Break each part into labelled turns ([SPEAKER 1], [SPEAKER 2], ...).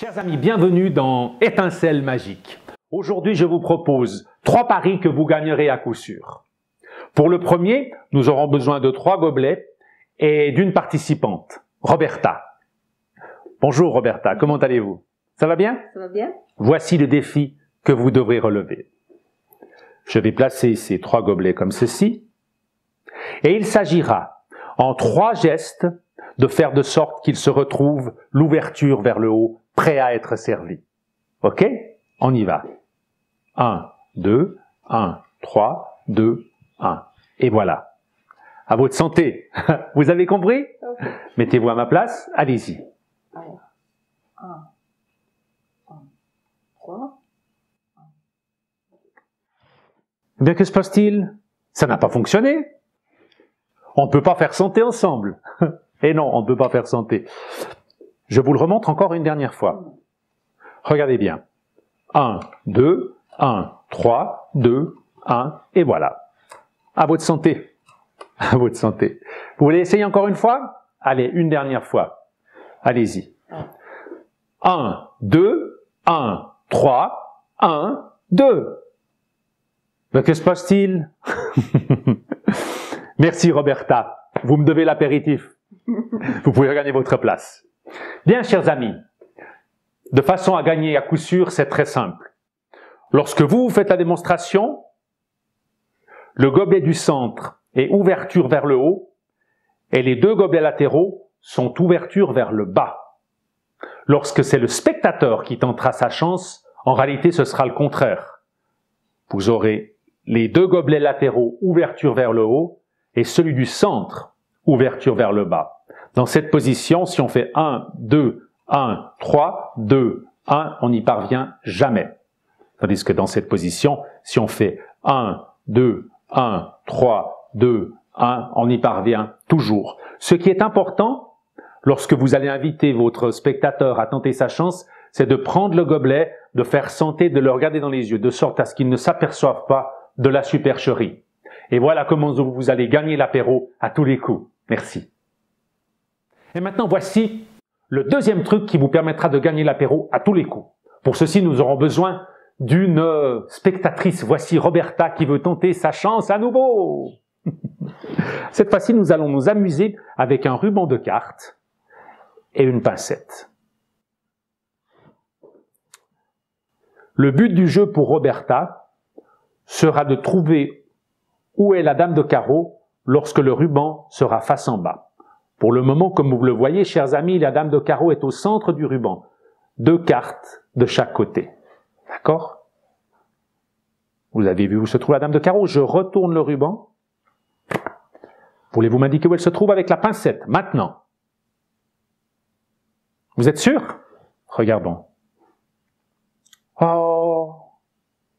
[SPEAKER 1] Chers amis, bienvenue dans Étincelle magique. Aujourd'hui, je vous propose 3 paris que vous gagnerez à coup sûr. Pour le premier, nous aurons besoin de 3 gobelets et d'une participante, Roberta. Bonjour Roberta, comment allez-vous? Ça va bien?
[SPEAKER 2] Ça va bien.
[SPEAKER 1] Voici le défi que vous devrez relever. Je vais placer ces 3 gobelets comme ceci. Et il s'agira, en 3 gestes, de faire de sorte qu'ils se retrouvent l'ouverture vers le haut, prêt à être servi. Ok? On y va. 1, 2, 1, 3, 2, 1. Et voilà. À votre santé. Vous avez compris?
[SPEAKER 2] Okay.
[SPEAKER 1] Mettez-vous à ma place. Allez-y.
[SPEAKER 2] Alors, 1, 3.
[SPEAKER 1] Eh bien, que se passe-t-il? Ça n'a pas fonctionné. On ne peut pas faire santé ensemble. Et non, on ne peut pas faire santé. Je vous le remontre encore une dernière fois. Regardez bien. 1, 2, 1, 3, 2, 1, et voilà. À votre santé. À votre santé. Vous voulez essayer encore une fois? Allez, une dernière fois. Allez-y. 1, 2, 1, 3, 1, 2. Mais que se passe-t-il? Merci Roberta. Vous me devez l'apéritif. Vous pouvez regagner votre place. Bien, chers amis, de façon à gagner à coup sûr, c'est très simple. Lorsque vous faites la démonstration, le gobelet du centre est ouverture vers le haut et les 2 gobelets latéraux sont ouverture vers le bas. Lorsque c'est le spectateur qui tentera sa chance, en réalité ce sera le contraire. Vous aurez les 2 gobelets latéraux ouverture vers le haut et celui du centre ouverture vers le bas. Dans cette position, si on fait 1, 2, 1, 3, 2, 1, on n'y parvient jamais. Tandis que dans cette position, si on fait 1, 2, 1, 3, 2, 1, on y parvient toujours. Ce qui est important, lorsque vous allez inviter votre spectateur à tenter sa chance, c'est de prendre le gobelet, de faire santé, de le regarder dans les yeux, de sorte à ce qu'il ne s'aperçoive pas de la supercherie. Et voilà comment vous allez gagner l'apéro à tous les coups. Merci. Et maintenant, voici le deuxième truc qui vous permettra de gagner l'apéro à tous les coups. Pour ceci, nous aurons besoin d'une spectatrice. Voici Roberta qui veut tenter sa chance à nouveau. Cette fois-ci, nous allons nous amuser avec un ruban de cartes et une pincette. Le but du jeu pour Roberta sera de trouver où est la dame de carreau lorsque le ruban sera face en bas. Pour le moment, comme vous le voyez, chers amis, la dame de carreau est au centre du ruban. 2 cartes de chaque côté. D'accord? Vous avez vu où se trouve la dame de carreau? Je retourne le ruban. Voulez-vous m'indiquer où elle se trouve avec la pincette? Maintenant. Vous êtes sûr? Regardons. Oh,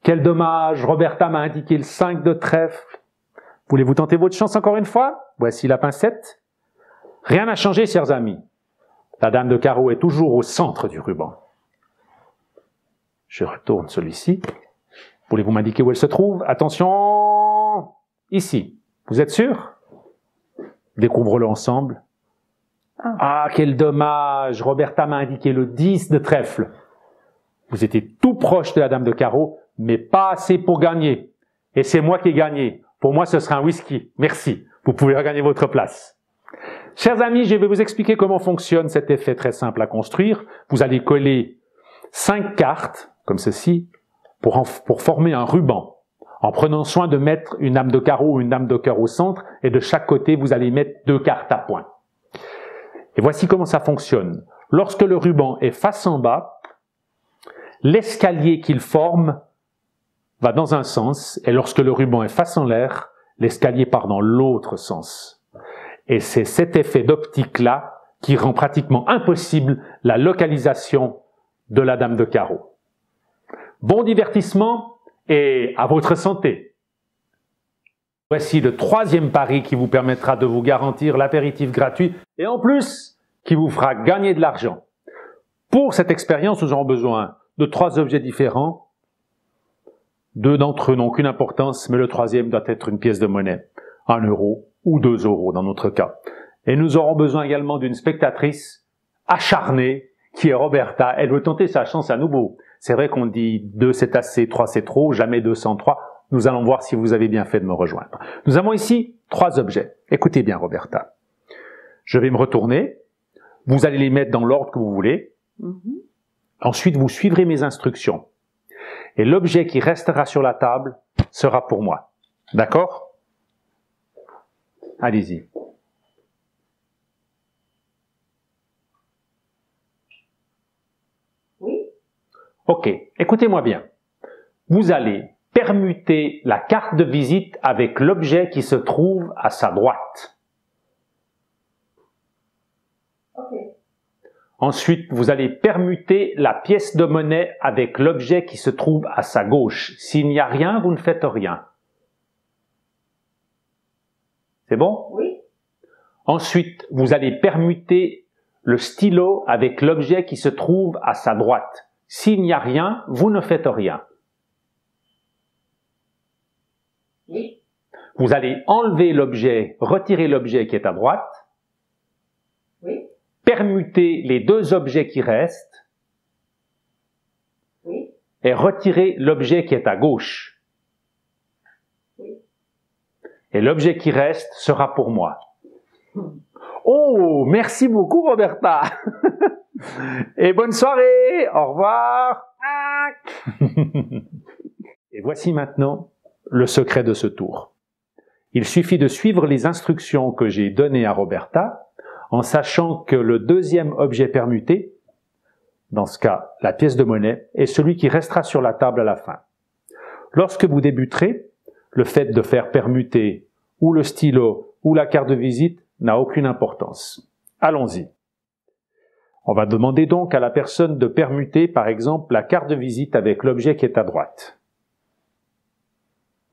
[SPEAKER 1] quel dommage! Roberta m'a indiqué le 5 de trèfle. Voulez-vous tenter votre chance encore une fois? Voici la pincette. Rien n'a changé, chers amis. La dame de carreau est toujours au centre du ruban. Je retourne celui-ci. Voulez-vous m'indiquer où elle se trouve? Attention! Ici. Vous êtes sûr? Découvre-le ensemble. Ah, quel dommage! Roberta m'a indiqué le 10 de trèfle. Vous étiez tout proche de la dame de carreau, mais pas assez pour gagner. Et c'est moi qui ai gagné. Pour moi, ce sera un whisky. Merci. Vous pouvez regagner votre place. Chers amis, je vais vous expliquer comment fonctionne cet effet très simple à construire. Vous allez coller 5 cartes, comme ceci, pour former un ruban, en prenant soin de mettre une dame de carreau ou une dame de cœur au centre, et de chaque côté, vous allez mettre 2 cartes à point. Et voici comment ça fonctionne. Lorsque le ruban est face en bas, l'escalier qu'il forme va dans un sens, et lorsque le ruban est face en l'air, l'escalier part dans l'autre sens. Et c'est cet effet d'optique-là qui rend pratiquement impossible la localisation de la dame de carreau. Bon divertissement et à votre santé. Voici le 3e pari qui vous permettra de vous garantir l'apéritif gratuit et en plus qui vous fera gagner de l'argent. Pour cette expérience, nous aurons besoin de 3 objets différents. 2 d'entre eux n'ont qu'une importance, mais le 3e doit être une pièce de monnaie. 1 euro ou 2 euros dans notre cas. Et nous aurons besoin également d'une spectatrice acharnée qui est Roberta. Elle veut tenter sa chance à nouveau. C'est vrai qu'on dit 2 c'est assez, 3 c'est trop, jamais 203. Nous allons voir si vous avez bien fait de me rejoindre. Nous avons ici 3 objets. Écoutez bien, Roberta. Je vais me retourner. Vous allez les mettre dans l'ordre que vous voulez. Ensuite, vous suivrez mes instructions. Et l'objet qui restera sur la table sera pour moi. D'accord? Allez-y.
[SPEAKER 2] Oui.
[SPEAKER 1] Ok, écoutez-moi bien. Vous allez permuter la carte de visite avec l'objet qui se trouve à sa droite.
[SPEAKER 2] Ok.
[SPEAKER 1] Ensuite, vous allez permuter la pièce de monnaie avec l'objet qui se trouve à sa gauche. S'il n'y a rien, vous ne faites rien. C'est bon?
[SPEAKER 2] Oui.
[SPEAKER 1] Ensuite, vous allez permuter le stylo avec l'objet qui se trouve à sa droite. S'il n'y a rien, vous ne faites rien.
[SPEAKER 2] Oui.
[SPEAKER 1] Vous allez enlever l'objet, retirer l'objet qui est à droite,
[SPEAKER 2] Oui.
[SPEAKER 1] permuter les 2 objets qui restent
[SPEAKER 2] Oui.
[SPEAKER 1] et retirer l'objet qui est à gauche.
[SPEAKER 2] Oui.
[SPEAKER 1] Et l'objet qui reste sera pour moi. Oh, merci beaucoup Roberta. Et bonne soirée. Au revoir. Et voici maintenant le secret de ce tour. Il suffit de suivre les instructions que j'ai données à Roberta en sachant que le 2e objet permuté, dans ce cas la pièce de monnaie, est celui qui restera sur la table à la fin. Lorsque vous débuterez, le fait de faire permuter ou le stylo ou la carte de visite n'a aucune importance. Allons-y. On va demander donc à la personne de permuter, par exemple, la carte de visite avec l'objet qui est à droite.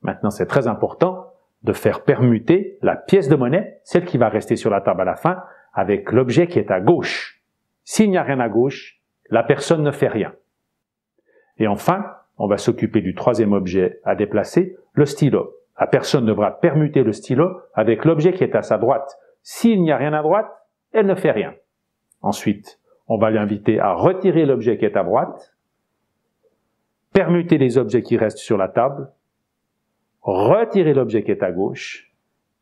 [SPEAKER 1] Maintenant, c'est très important de faire permuter la pièce de monnaie, celle qui va rester sur la table à la fin, avec l'objet qui est à gauche. S'il n'y a rien à gauche, la personne ne fait rien. Et enfin, on va s'occuper du 3e objet à déplacer, le stylo. La personne devra permuter le stylo avec l'objet qui est à sa droite. S'il n'y a rien à droite, elle ne fait rien. Ensuite, on va l'inviter à retirer l'objet qui est à droite, permuter les objets qui restent sur la table, retirer l'objet qui est à gauche,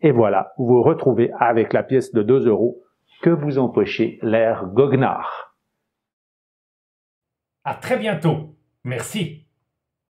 [SPEAKER 1] et voilà, vous vous retrouvez avec la pièce de 2 € que vous empochez l'air goguenard.
[SPEAKER 3] À très bientôt. Merci.